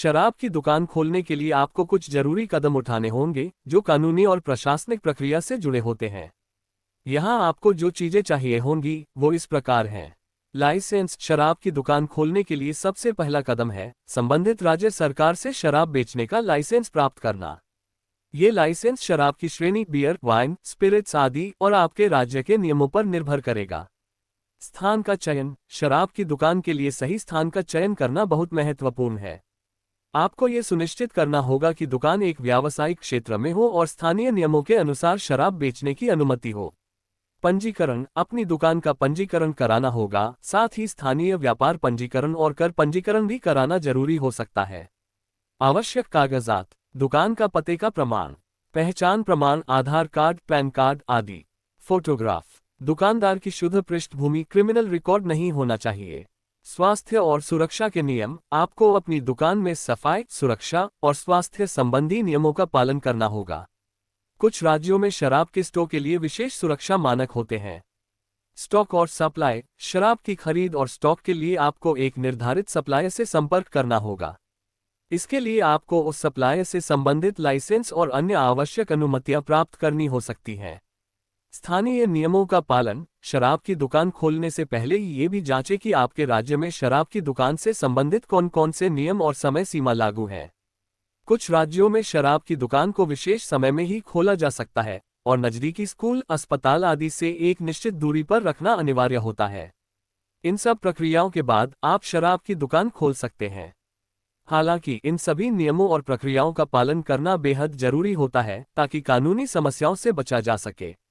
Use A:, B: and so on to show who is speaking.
A: शराब की दुकान खोलने के लिए आपको कुछ जरूरी कदम उठाने होंगे जो कानूनी और प्रशासनिक प्रक्रिया से जुड़े होते हैं। यहाँ आपको जो चीजें चाहिए होंगी वो इस प्रकार हैं। लाइसेंस। शराब की दुकान खोलने के लिए सबसे पहला कदम है संबंधित राज्य सरकार से शराब बेचने का लाइसेंस प्राप्त करना। ये लाइसेंस शराब की श्रेणी बियर, वाइन, स्पिरिट्स आदि और आपके राज्य के नियमों पर निर्भर करेगा। स्थान का चयन। शराब की दुकान के लिए सही स्थान का चयन करना बहुत महत्वपूर्ण है। आपको ये सुनिश्चित करना होगा कि दुकान एक व्यावसायिक क्षेत्र में हो और स्थानीय नियमों के अनुसार शराब बेचने की अनुमति हो। पंजीकरण। अपनी दुकान का पंजीकरण कराना होगा, साथ ही स्थानीय व्यापार पंजीकरण और कर पंजीकरण भी कराना जरूरी हो सकता है। आवश्यक कागजात। दुकान का पते का प्रमाण, पहचान प्रमाण, आधार कार्ड, पैन कार्ड आदि। फोटोग्राफ। दुकानदार की शुद्ध पृष्ठभूमि, क्रिमिनल रिकॉर्ड नहीं होना चाहिए। स्वास्थ्य और सुरक्षा के नियम। आपको अपनी दुकान में सफाई, सुरक्षा और स्वास्थ्य संबंधी नियमों का पालन करना होगा। कुछ राज्यों में शराब के स्टोर के लिए विशेष सुरक्षा मानक होते हैं। स्टॉक और सप्लाई। शराब की खरीद और स्टॉक के लिए आपको एक निर्धारित सप्लायर से संपर्क करना होगा। इसके लिए आपको उस सप्लायर से संबंधित लाइसेंस और अन्य आवश्यक अनुमतियां प्राप्त करनी हो सकती हैं। स्थानीय नियमों का पालन। शराब की दुकान खोलने से पहले ये भी जांचें कि आपके राज्य में शराब की दुकान से संबंधित कौन कौन से नियम और समय सीमा लागू हैं। कुछ राज्यों में शराब की दुकान को विशेष समय में ही खोला जा सकता है और नजदीकी स्कूल, अस्पताल आदि से एक निश्चित दूरी पर रखना अनिवार्य होता है। इन सब प्रक्रियाओं के बाद आप शराब की दुकान खोल सकते हैं। हालांकि इन सभी नियमों और प्रक्रियाओं का पालन करना बेहद जरूरी होता है ताकि कानूनी समस्याओं से बचा जा सके।